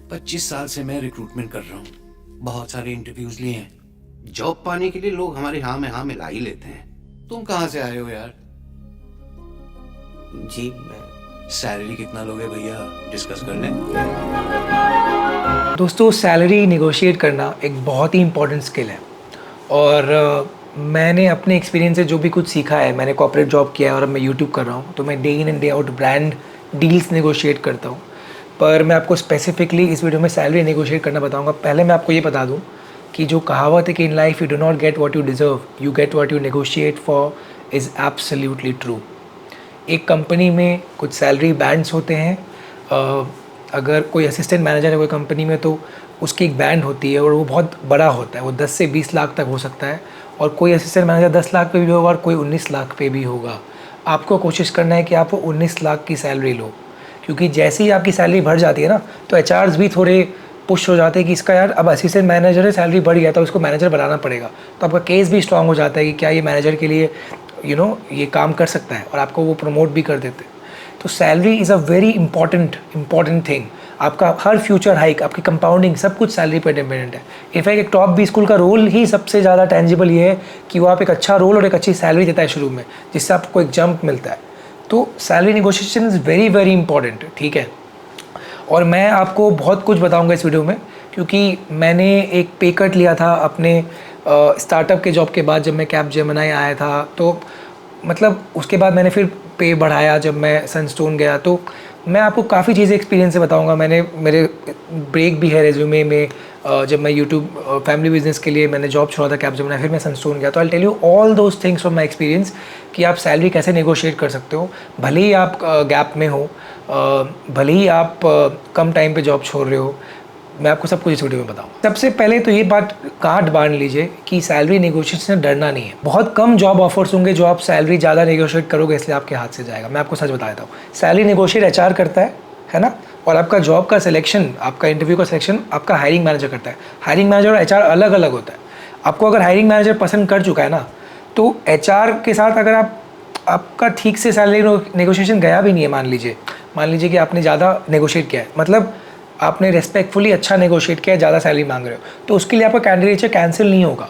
25 साल से मैं रिक्रूटमेंट कर रहा हूँ, बहुत सारे इंटरव्यूज लिए हैं। जॉब पाने के लिए लोग हमारे हाँ में हाँ मिला ही लेते हैं। तुम कहाँ से आए हो यार? जी मैं सैलरी कितना लोगे भैया, डिस्कस कर लें। दोस्तों, सैलरी नेगोशिएट करना एक बहुत ही इम्पॉर्टेंट स्किल है और मैंने अपने एक्सपीरियंस से जो भी कुछ सीखा है, मैंने कॉर्पोरेट जॉब किया है और अब मैं यूट्यूब कर रहा हूँ, तो मैं day in and day out brand deals negotiate करता हूँ। पर मैं आपको स्पेसिफिकली इस वीडियो में सैलरी नेगोशिएट करना बताऊँगा। पहले मैं आपको ये बता दूँ कि जो कहावत है कि in life you do not get what you deserve, you get what you negotiate for, is absolutely true. एक कंपनी में कुछ सैलरी बैंड्स होते हैं। अगर कोई असिस्टेंट मैनेजर है कोई कंपनी में तो उसकी एक बैंड होती है और वो बहुत बड़ा होता है, वो 10 से 20 लाख तक हो सकता है। और कोई असिस्टेंट मैनेजर 10 लाख पे भी होगा और कोई 19 लाख पे भी होगा। आपको कोशिश करना है कि आप वो 19 लाख की सैलरी लो, क्योंकि जैसे ही आपकी सैलरी बढ़ जाती है ना, तो एचआर्स भी थोड़े पुश हो जाते हैं कि इसका यार अब असिस्टेंट मैनेजर है, सैलरी बढ़ गया तो इसको मैनेजर बनाना पड़ेगा। तो आपका केस भी स्ट्रांग हो जाता है कि क्या ये मैनेजर के लिए ये काम कर सकता है, और आपको वो प्रमोट भी कर देते हैं। तो salary is a very important thing. आपका हर फ्यूचर हाइक, आपकी कंपाउंडिंग, सब कुछ सैलरी पर डिपेंडेंट है। इनफैक्ट एक टॉप 20 स्कूल का रोल ही सबसे ज़्यादा टेंजिबल ये है कि वो आप एक अच्छा रोल और एक अच्छी सैलरी देता है शुरू में, जिससे आपको एक जंप मिलता है। तो salary negotiation is very important, ठीक है। और मैं आपको बहुत कुछ बताऊंगा इस वीडियो में, क्योंकि मैंने एक पे कट लिया था अपने स्टार्टअप के जॉब के बाद। जब मैं कैपजेमिनी आया था तो मतलब उसके बाद मैंने फिर पे बढ़ाया जब मैं सनस्टोन गया। तो मैं आपको काफ़ी चीज़ें एक्सपीरियंस से बताऊंगा। मेरे ब्रेक भी है रेज्यूमे में। जब मैं यूट्यूब फैमिली बिजनेस के लिए मैंने जॉब छोड़ा था कैपजेमिनी, फिर मैं सनस्टोन गया। तो I tell you all those things from my experience कि आप सैलरी कैसे नेगोशिएट कर सकते हो, भले ही आप गैप में हो, भले ही आप कम टाइम पे जॉब छोड़ रहे हो। मैं आपको सब कुछ इस वीडियो में बताऊँ। सबसे पहले तो ये बात गांठ बांध लीजिए कि सैलरी नेगोशिएशन से डरना नहीं है। बहुत कम जॉब ऑफर्स होंगे जो आप सैलरी ज़्यादा नेगोशिएट करोगे इसलिए आपके हाथ से जाएगा। मैं आपको सच बता देता हूँ, सैलरी नेगोशिएट एचआर करता है ना, और आपका जॉब का सिलेक्शन, आपका इंटरव्यू का सिलेक्शन आपका हायरिंग मैनेजर करता है। हायरिंग मैनेजर और एचआर अलग अलग होता है। आपको अगर हायरिंग मैनेजर पसंद कर चुका है ना, तो एचआर के साथ अगर आपका ठीक से सैलरी नेगोशिएशन गया भी नहीं है, मान लीजिए कि आपने ज़्यादा नेगोशिएट किया है, मतलब आपने रेस्पेक्टफुली अच्छा नेगोशिएट किया, ज़्यादा सैलरी मांग रहे हो, तो उसके लिए आपका कैंडिडेचर कैंसिल नहीं होगा।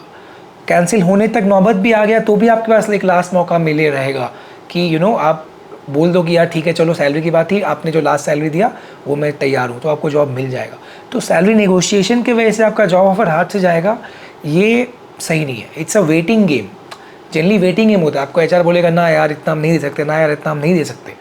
कैंसिल होने तक नौबत भी आ गया तो भी आपके पास एक लास्ट मौका मिले रहेगा कि आप बोल दो कि यार ठीक है, चलो सैलरी की बात थी, आपने जो लास्ट सैलरी दिया वो मैं तैयार हूँ, तो आपको जॉब मिल जाएगा। तो सैलरी नेगोशिएशन की वजह से आपका जॉब ऑफर हाथ से जाएगा, ये सही नहीं है। It's a waiting game. Generally waiting game होता है। आपको एचआर बोलेगा ना यार इतना हम नहीं दे सकते, ना यार इतना हम नहीं दे सकते।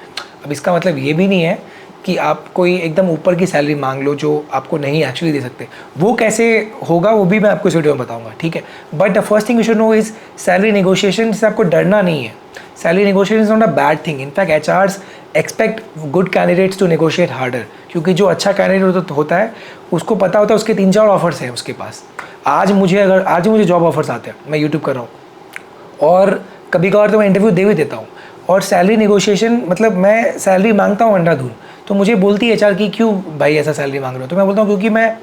अब इसका मतलब ये भी नहीं है कि आप कोई एकदम ऊपर की सैलरी मांग लो जो आपको नहीं एक्चुअली दे सकते। वो कैसे होगा वो भी मैं आपको इस वीडियो में बताऊंगा, ठीक है। But the first thing you should know is salary negotiation से आपको डरना नहीं है। Salary negotiation is not a bad thing. In fact HRs expect good candidates to negotiate harder, क्योंकि जो अच्छा कैंडिडेट होता है उसको पता होता है उसके 3-4 ऑफर्स हैं उसके पास। आज मुझे जॉब ऑफर्स आते हैं, मैं यूट्यूब कर रहा हूँ और कभी कभार तो मैं इंटरव्यू दे भी देता हूँ, और सैलरी नेगोशिएशन मतलब मैं सैलरी मांगता हूँ अंधाधुन। तो मुझे बोलती है एचआर की क्यों भाई ऐसा सैलरी मांग रहे हो, तो मैं बोलता हूँ क्योंकि मैं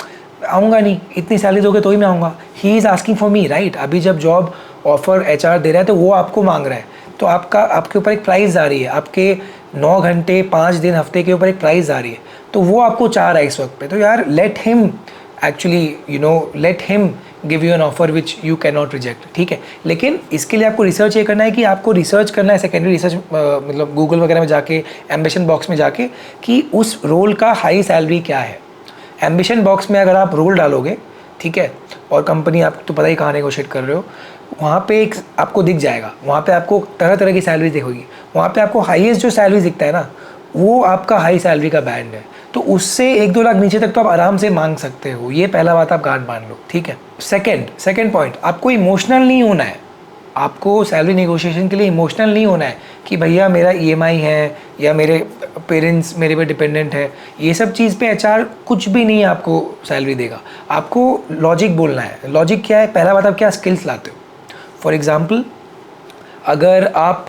आऊँगा नहीं, इतनी सैलरी दोगे तो ही मैं आऊँगा। He is asking for me, right. अभी जब जॉब ऑफर एचआर दे रहा है तो वो आपको मांग रहा है, तो आपके ऊपर एक प्राइस आ रही है, आपके 9 घंटे 5 दिन हफ्ते के ऊपर एक प्राइस आ रही है, तो वो आपको चाह रहा है इस वक्त पे। तो यार let him give you an offer which you can not reject, ठीक है। लेकिन इसके लिए आपको रिसर्च ये करना है कि आपको रिसर्च करना है, सेकेंडरी रिसर्च मतलब गूगल वगैरह में जाके, एम्बिशन बॉक्स में जाके, कि उस रोल का हाई सैलरी क्या है। एम्बिशन बॉक्स में अगर आप रोल डालोगे, ठीक है, और कंपनी आप तो पता ही कहाँ नेगोशिएट कर रहे हो, वहाँ पे एक आपको दिख जाएगा, वहाँ पे आपको तरह तरह की सैलरी दिखेगी। वहाँ पे आपको हाईएस्ट जो सैलरी दिखता है ना, वो आपका हाई सैलरी का बैंड है। तो उससे 1-2 लाख नीचे तक तो आप आराम से मांग सकते हो। ये पहला बात आप गांठ बांध लो, ठीक है। सेकंड पॉइंट, आपको इमोशनल नहीं होना है। आपको सैलरी नेगोशिएशन के लिए इमोशनल नहीं होना है कि भैया मेरा ईएमआई है या मेरे पेरेंट्स मेरे पे डिपेंडेंट है। ये सब चीज़ पे एचआर कुछ भी नहीं आपको सैलरी देगा। आपको लॉजिक बोलना है। लॉजिक क्या है? पहला बात, आप क्या स्किल्स लाते हो। फॉर एग्जाम्पल, अगर आप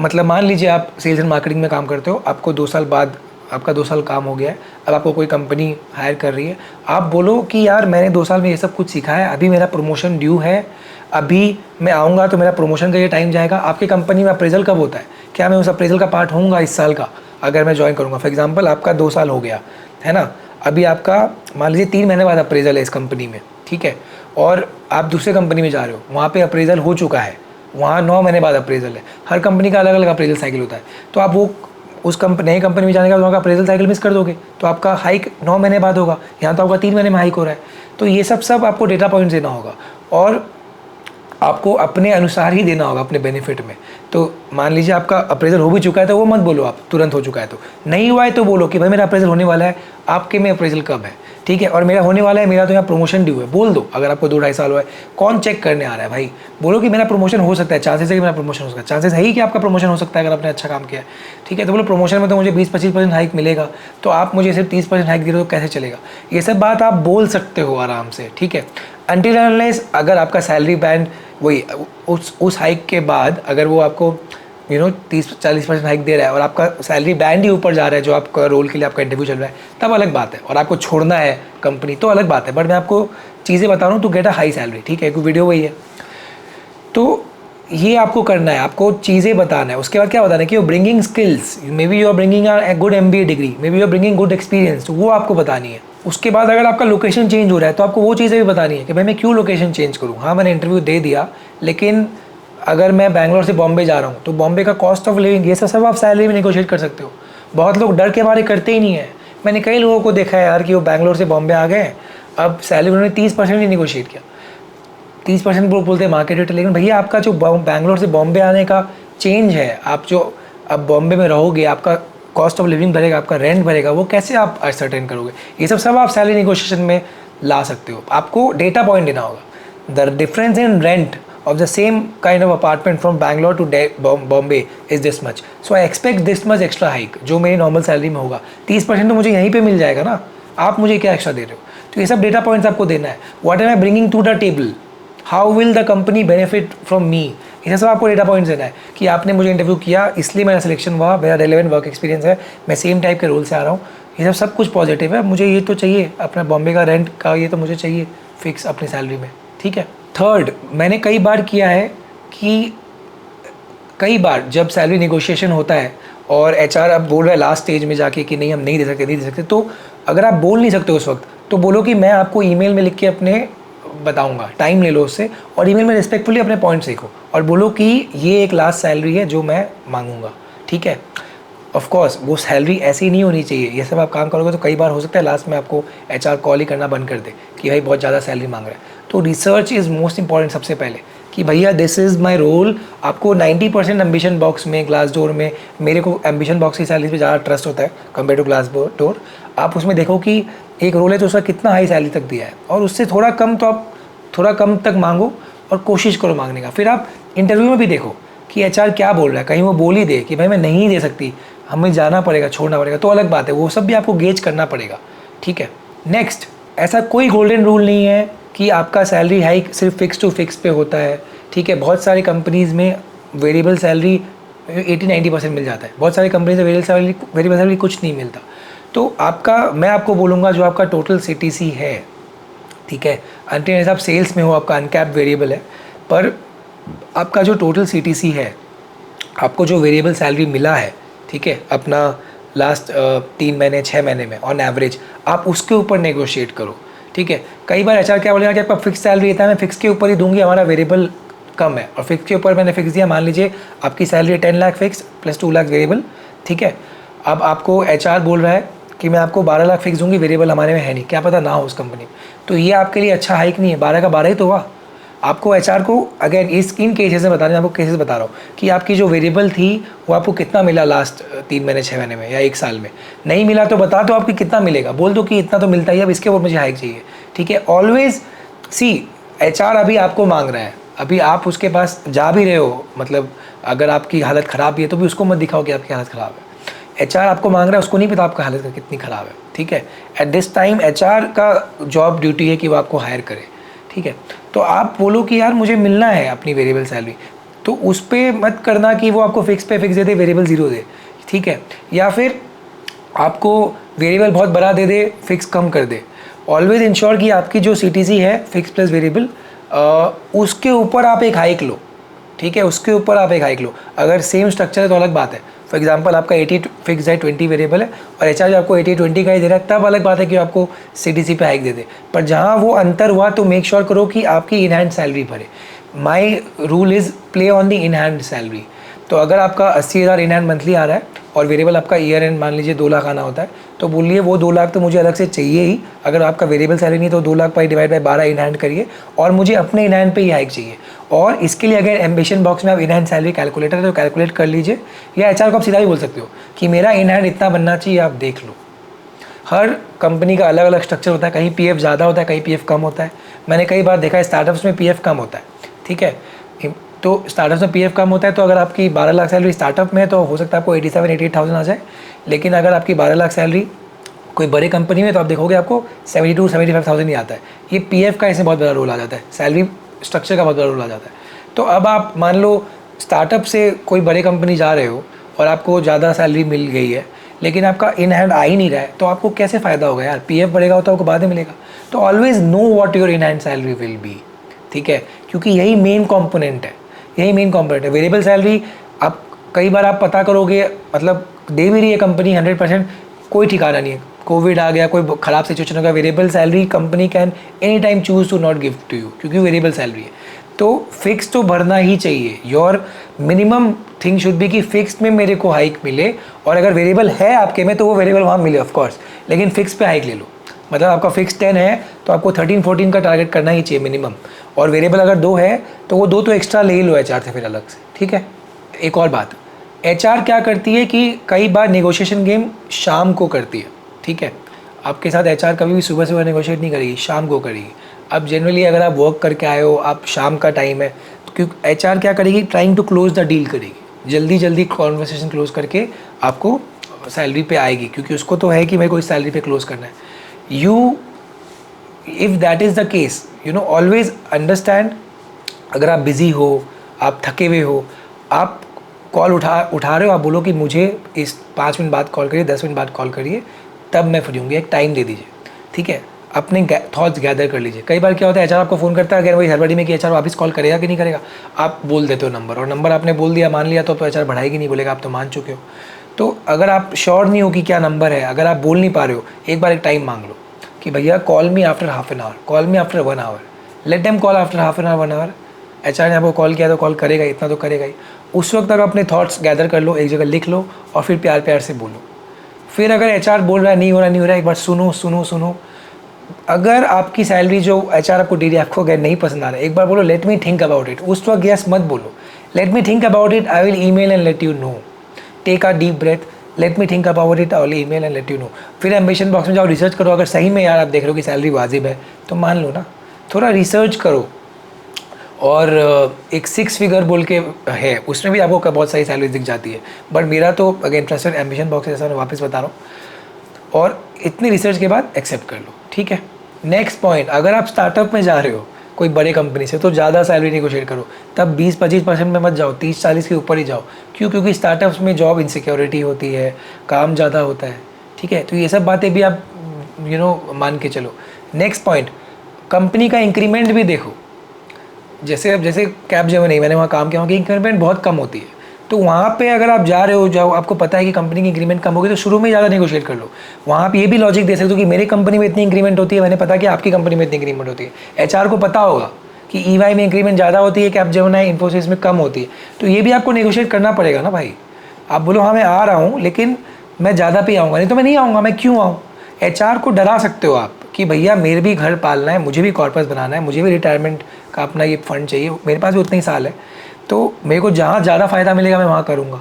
मतलब मान लीजिए आप सेल्स एंड मार्केटिंग में काम करते हो, आपको 2 साल बाद आपका 2 साल काम हो गया है, अब आपको कोई कंपनी हायर कर रही है, आप बोलो कि यार मैंने 2 साल में ये सब कुछ सीखा है, अभी मेरा प्रमोशन ड्यू है, अभी मैं आऊँगा तो मेरा प्रमोशन का ये टाइम जाएगा। आपकी कंपनी में अप्रेजल कब होता है? क्या मैं उस अप्रेजल का पार्ट होऊंगा इस साल का अगर मैं ज्वाइन करूँगा? फॉर एग्जाम्पल आपका 2 साल हो गया है ना, अभी आपका मान लीजिए 3 महीने बाद अप्रेजल है इस कंपनी में, ठीक है, और आप दूसरे कंपनी में जा रहे हो, वहाँ पे अप्रेजल हो चुका है, वहाँ 9 महीने बाद अप्रेजल है। हर कंपनी का अलग अलग अप्रेजल साइकिल होता है। तो आप वो उस नई कंपनी में जाने के बाद वहाँ का अप्रेजल साइकिल मिस कर दोगे, तो आपका हाइक 9 महीने बाद होगा। यहाँ तो आपका 3 महीने में हाइक हो रहा है। तो ये सब आपको डेटा पॉइंट्स देना होगा और आपको अपने अनुसार ही देना होगा, अपने बेनिफिट में। तो मान लीजिए आपका अप्रेजल हो भी चुका है तो वो मत बोलो आप तुरंत हो चुका है, तो नहीं हुआ है तो बोलो कि भाई मेरा अप्रेजल होने वाला है, आपके में अप्रेजल कब है, ठीक है, और मेरा होने वाला है, मेरा तो यहाँ प्रमोशन ड्यू है, बोल दो। अगर आपको 2-2.5 साल हुआ है, कौन चेक करने आ रहा है भाई, बोलो कि मेरा प्रमोशन हो सकता है, चांसेस है कि मेरा प्रमोशन हो सकता है, चांसेस है ही कि आपका प्रमोशन हो सकता है अगर आपने अच्छा काम किया है, ठीक है। तो बोलो प्रमोशन में तो मुझे 20-25% हाइक मिलेगा, तो आप मुझे सिर्फ 30% हाइक दे रहे हो, तो कैसे चलेगा। ये सब बात आप बोल सकते हो आराम से, ठीक है। अनटिल अनलेस अगर आपका सैलरी बैंड वही उस हाइक के बाद अगर वो आपको 30-40% हाइक दे रहा है और आपका सैलरी बैंड ही ऊपर जा रहा है, जो आपका रोल के लिए आपका इंटरव्यू चल रहा है, तब अलग बात है, और आपको छोड़ना है कंपनी तो अलग बात है। बट मैं आपको चीज़ें बता रहा हूँ to get a high salary, ठीक है, कोई वीडियो वही है। तो ये आपको करना है, आपको चीज़ें बताना है। उसके बाद क्या बताना है कि you bringing skills, maybe you are bringing a good MBA degree, maybe you are bringing good experience, वो आपको बतानी है। उसके बाद अगर आपका लोकेशन चेंज हो रहा है तो आपको वो चीज़ें भी बतानी है कि भाई मैं क्यों लोकेशन चेंज करूँ। हाँ, मैंने इंटरव्यू दे दिया, लेकिन अगर मैं बैंगलोर से बॉम्बे जा रहा हूँ तो बॉम्बे का कॉस्ट ऑफ लिविंग, ये सब आप सैलरी में नेगोशिएट कर सकते हो। बहुत लोग डर के मारे करते ही नहीं है। मैंने कई लोगों को देखा है यार कि वो बैंगलोर से बॉम्बे आ गए, अब सैलरी उन्होंने 30% ही निगोशिएट किया। 30% बोलते हैं मार्केट रेट, लेकिन भैया आपका जो बैंगलोर से बॉम्बे आने का चेंज है, आप जो अब बॉम्बे में रहोगे, आपका कॉस्ट ऑफ लिविंग भरेगा, आपका रेंट भरेगा, वो कैसे आप असर्टेन करोगे। ये सब आप सैलरी निगोशिएशन में ला सकते हो। आपको डेटा पॉइंट देना होगा। The difference in rent of the same kind of apartment from Bangalore to Bombay is this much, so I expect this much extra hike जो मेरी नॉर्मल सैलरी में होगा। 30% तो मुझे यहीं पे मिल जाएगा ना, आप मुझे क्या एक्स्ट्रा दे रहे हो। तो ये सब डेटा पॉइंट्स आपको देना है। What am I bringing to the table, how will the company benefit from me, ये सब आपको डेटा पॉइंट्स देना है कि आपने मुझे इंटरव्यू किया इसलिए मेरा सिलेक्शन हुआ, मेरा रेलेवेंट वर्क एक्सपीरियंस है, मैं सेम टाइप के रोल से आ रहा हूँ, ये सब कुछ पॉजिटिव है। मुझे ये तो चाहिए अपना बॉम्बे का रेंट का, ये तो मुझे चाहिए फिक्स अपनी सैलरी में, ठीक है। थर्ड, मैंने कई बार किया है कि कई बार जब सैलरी नेगोशिएशन होता है और HR अब बोल रहा है लास्ट स्टेज में जाके कि नहीं हम नहीं दे सकते, तो अगर आप बोल नहीं सकते उस वक्त तो बोलो कि मैं आपको ईमेल में लिख के अपने बताऊंगा, टाइम ले लो उससे, और ईमेल में रिस्पेक्टफुली अपने पॉइंट्स लिखो और बोलो कि ये एक लास्ट सैलरी है जो मैं मांगूंगा, ठीक है। ऑफ कोर्स वो सैलरी ऐसी नहीं होनी चाहिए। ये सब आप काम करोगे तो कई बार हो सकता है लास्ट में आपको HR कॉल ही करना बंद कर दे कि भाई बहुत ज़्यादा सैलरी मांग रहा है। तो रिसर्च इज़ मोस्ट इंपॉर्टेंट सबसे पहले कि भैया दिस इज़ माई रोल। आपको 90% एम्बिशन बॉक्स में, ग्लास डोर में, मेरे को एम्बिशन बॉक्स की सैलरी पे ज़्यादा ट्रस्ट होता है कंपेयर टू ग्लास डोर। आप उसमें देखो कि एक रोल है तो उसका कितना हाई सैलरी तक दिया है, और उससे थोड़ा कम तो आप थोड़ा कम तक मांगो और कोशिश करो मांगने का। फिर आप इंटरव्यू में भी देखो कि HR क्या बोल रहा है, कहीं वो बोल ही दे कि भाई मैं नहीं दे सकती, हमें जाना पड़ेगा, छोड़ना पड़ेगा, तो अलग बात है, वो सब भी आपको गेज करना पड़ेगा, ठीक है। नेक्स्ट, ऐसा कोई गोल्डन रूल नहीं है कि आपका सैलरी हाइक सिर्फ फिक्स टू फिक्स पे होता है, ठीक है। बहुत सारी कंपनीज़ में वेरिएबल सैलरी 80-90% मिल जाता है, बहुत सारी कंपनीज में वेरिएबल सैलरी कुछ नहीं मिलता। तो मैं आपको बोलूँगा जो आपका टोटल CTC है, ठीक है, अंटिल आप सेल्स में हो आपका अनकैप्ड वेरिएबल है, पर आपका जो टोटल CTC है, आपको जो वेरिएबल सैलरी मिला है, ठीक है, अपना लास्ट 3 महीने 6 महीने में ऑन एवरेज, आप उसके ऊपर नेगोशिएट करो, ठीक है। कई बार HR क्या बोलेगा कि आपका फिक्स सैलरी देता है, मैं फिक्स के ऊपर ही दूंगी, हमारा वेरिएबल कम है, और फिक्स के ऊपर मैंने फिक्स दिया, मान लीजिए आपकी salary 10 lakh fix plus 2 lakh variable, ठीक है। अब आपको HR बोल रहा है कि मैं आपको 12 लाख फिक्स दूंगी, वेरिएबल हमारे में है नहीं, क्या पता ना हो उस कंपनी में, तो ये आपके लिए अच्छा हाइक नहीं है, 12 का 12 ही तो हुआ। आपको HR को अगेन इन केसेस में बता रहे हैं, आपको केसेस बता रहा हूँ कि आपकी जो वेरिएबल थी वो आपको कितना मिला लास्ट 3 महीने 6 महीने में या 1 साल में, नहीं मिला तो बता दो आपकी कितना मिलेगा, बोल दो कि इतना तो मिलता ही, अब इसके ऊपर मुझे हाइक चाहिए, ठीक है। ऑलवेज सी HR अभी आपको मांग रहा है, अभी आप उसके पास जा भी रहे हो, मतलब अगर आपकी हालत ख़राब भी है तो भी उसको मत दिखाओ कि आपकी हालत ख़राब है। HR आपको मांग रहा है, उसको नहीं पता आपका हालत कितनी ख़राब है, ठीक है। एट दिस टाइम HR का जॉब ड्यूटी है कि वो आपको हायर करे, ठीक है। तो आप बोलो कि यार मुझे मिलना है अपनी वेरिएबल सैलरी, तो उस पर मत करना कि वो आपको फिक्स दे दे, वेरिएबल 0 दे, ठीक है, या फिर आपको वेरिएबल बहुत बड़ा दे दे, फिक्स कम कर दे। ऑलवेज इंश्योर कि आपकी जो CTC है फिक्स प्लस वेरिएबल, उसके ऊपर आप एक हाइक लो, ठीक है, उसके ऊपर आप एक हाइक लो। अगर सेम स्ट्रक्चर है तो अलग बात है, फॉर एग्जांपल आपका 80 फिक्स है, 20 वेरिएबल है, और एचआर जो आपको 80-20 का ही दे रहा है, तब अलग बात है कि आपको सीटीसी पे हाइक दे दे। पर जहाँ वो अंतर हुआ तो मेक श्योर करो कि आपकी इन हैंड सैलरी भरे। My rule is play on the in hand salary. तो अगर आपका 80,000 इन हैंड मंथली आ रहा है और वेरिएबल आपका ईयर एंड मान लीजिए 2 लाख आना होता है, तो बोलिए वो 2 लाख तो मुझे अलग से चाहिए ही। अगर आपका वेरिएबल सैलरी नहीं तो 2 लाख पर डिवाइड बाय 12 इन हैंड करिए, और मुझे अपने इन हैंड पे ही हाइक चाहिए। और इसके लिए अगर एम्बिशन बॉक्स में आप इन हैंड सैलरी कैलकुलेटर है तो कैलकुलेट कर लीजिए, या एचआर को आप सीधा ही बोल सकते हो कि मेरा इन हैंड इतना बनना चाहिए, आप देख लो। हर कंपनी का अलग अलग स्ट्रक्चर होता है, कहीं पीएफ ज़्यादा होता है, कहीं पीएफ कम होता है। मैंने कई बार देखा है स्टार्टअप्स में पीएफ कम होता है, ठीक है। तो स्टार्टअप्स में पीएफ कम होता है, तो अगर आपकी 12 लाख सैलरी स्टार्टअप में है तो हो सकता है आपको 87-88,000 आ जाए। लेकिन अगर आपकी 12 लाख सैलरी कोई बड़ी कंपनी में तो आप देखोगे आपको 72-75,000 ही आता है। ये पीएफ का इसमें बहुत बड़ा रोल आ जाता है, सैलरी स्ट्रक्चर का बहुत बड़ा रोल आ जाता है। तो अब आप मान लो स्टार्टअप से कोई बड़ी कंपनी जा रहे हो और आपको ज़्यादा सैलरी मिल गई है, लेकिन आपका इन हैंड आ ही नहीं रहा है, तो आपको कैसे फ़ायदा होगा यार। पीएफ बढ़ेगा तो आपको बाद में मिलेगा। तो always know what your in hand salary will be, ठीक है, क्योंकि यही मेन कंपोनेंट है, यही मेन कंपोनेंट है। वेरिएबल सैलरी आप कई बार आप पता करोगे, मतलब दे भी रही है कंपनी 100%, कोई ठिकाना नहीं है। कोविड आ गया, कोई ख़राब सिचुएशन हो गया, variable salary company can any time choose to not give to you, क्योंकि वेरिएबल सैलरी है। तो फिक्स तो भरना ही चाहिए। Your minimum thing should be कि फिक्स में मेरे को हाइक मिले, और अगर वेरिएबल है आपके में तो वो वेरिएबल वहाँ मिले ऑफ कोर्स, लेकिन फिक्स पे हाइक ले लो। मतलब आपका फिक्स 10 है तो आपको 13-14 का टारगेट करना ही चाहिए मिनिमम, और वेरिएबल अगर 2 है तो वो 2 तो एक्स्ट्रा ले ही लो एचआर से फिर अलग से, ठीक है। एक और बात, एचआर क्या करती है कि कई बार नेगोशिएशन गेम शाम को करती है, ठीक है। आपके साथ एचआर कभी भी सुबह सुबह नेगोशिएट नहीं करेगी, शाम को करेगी। अब जनरली अगर आप वर्क करके आए हो, आप शाम का टाइम है, तो क्योंकि एचआर क्या करेगी, trying to close the deal करेगी, जल्दी जल्दी कॉन्वर्सेशन क्लोज करके आपको सैलरी पे आएगी, क्योंकि उसको तो है कि मेरे को इस सैलरी पे क्लोज करना है। You if that is the case, you know, always understand, अगर आप बिज़ी हो, आप थके हुए हो, आप कॉल उठा रहे हो, आप बोलो कि मुझे इस 5 मिनट बाद कॉल करिए, 10 मिनट बाद कॉल करिए, तब मैं फ्री हूँगी, एक टाइम दे दीजिए, ठीक है। अपने थॉट्स गैदर कर लीजिए। कई बार क्या होता है, एचआर आपको फ़ोन करता है, अगर वही हड़बड़ी में कि एचआर वापस कॉल करेगा कि नहीं करेगा, आप बोल देते हो नंबर, और नंबर आपने बोल दिया, मान लिया, तो एचआर बढ़ाएगी नहीं, बोलेगा आप तो मान चुके हो। तो अगर आप श्योर नहीं हो कि क्या नंबर है, अगर आप बोल नहीं पा रहे हो, एक बार एक टाइम मांग लो कि भैया call me after half an hour, call me after 1 hour, let them call after half an hour, 1 hour. HR ने आपको कॉल किया तो कॉल करेगा, इतना तो करेगा ही। उस वक्त तक अपने थॉट्स गैदर कर लो, एक जगह लिख लो, और फिर प्यार प्यार से बोलो। फिर अगर एचआर बोल रहा है नहीं हो रहा, एक बार सुनो। अगर आपकी सैलरी जो एचआर आपको दे रही है, आपको अगर नहीं पसंद आ रहा है, एक बार बोलो let me think about it. उस वक्त यस मत बोलो, let me think about it, I will email and let you know. Take a deep breath, let me think about it, I will email and let you know. फिर AmbitionBox में जाओ, research करो, अगर सही में यार आप देख रहे हो कि सैलरी वाजिब है तो मान लो ना, थोड़ा रिसर्च करो। और एक 6 फिगर बोल के है, उसमें भी आपको बहुत सारी सैलरी दिख जाती है, बट मेरा तो अगर इंटरेस्टेड एम्बिशन बॉक्स है, जैसा मैं वापस बता रहा हूँ, और इतनी रिसर्च के बाद एक्सेप्ट कर लो, ठीक है। नेक्स्ट पॉइंट, अगर आप स्टार्टअप में जा रहे हो कोई बड़े कंपनी से, तो ज़्यादा सैलरी नेगोशिएट करो, तब 20-25% में मत जाओ, 30-40 के ऊपर ही जाओ। क्यों? क्योंकि स्टार्टअप्स में जॉब इनसिक्योरिटी होती है, काम ज़्यादा होता है, ठीक है। तो ये सब बातें भी आप मान के चलो। नेक्स्ट पॉइंट, कंपनी का इंक्रीमेंट भी देखो। जैसे कैपजेमिनी, मैंने वहाँ काम किया, वहाँ की इंक्रीमेंट बहुत कम होती है, तो वहाँ पे अगर आप जा रहे हो, जाओ, आपको पता है कि कंपनी की इंक्रीमेंट कम होगी, तो शुरू में ज़्यादा नेगोशिएट कर लो। वहाँ पे ये भी लॉजिक दे सकते हो कि मेरी कंपनी में इतनी इंक्रीमेंट होती है, मैंने पता कि आपकी कंपनी में इतनी इंक्रीमेंट होती है। एचआर को पता होगा कि ईवाई में इंक्रीमेंट ज़्यादा होती है, कैपजेमिनी, इन्फोसिस में कम होती है, तो ये भी आपको नेगोशिएट करना पड़ेगा ना भाई। आप बोलो हाँ मैं आ रहा हूँ, लेकिन मैं ज़्यादा पे आऊँगा, नहीं तो मैं नहीं आऊँगा, मैं क्यों आऊँ। एचआर को डरा सकते हो आप कि भैया मेरे भी घर पालना है, मुझे भी कॉर्पस बनाना है, मुझे भी रिटायरमेंट का अपना ये फंड चाहिए, मेरे पास भी उतने ही साल है, तो मेरे को जहाँ ज़्यादा फ़ायदा मिलेगा मैं वहाँ करूँगा।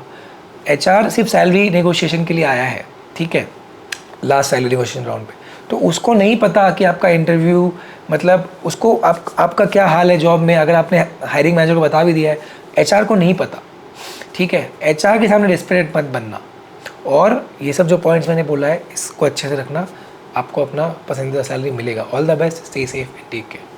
एचआर सिर्फ सैलरी नेगोशिएशन के लिए आया है, ठीक है, लास्ट सैलरी नेगोशिएशन राउंड पे, तो उसको नहीं पता कि आपका इंटरव्यू, मतलब उसको आपका क्या हाल है जॉब में। अगर आपने हायरिंग मैनेजर को बता भी दिया है, एचआर को नहीं पता, ठीक है। एचआर के सामने डेस्परेट मत बनना, और ये सब जो पॉइंट्स मैंने बोला है इसको अच्छे से रखना, आपको अपना पसंदीदा सैलरी मिलेगा। All the best, stay safe and take care.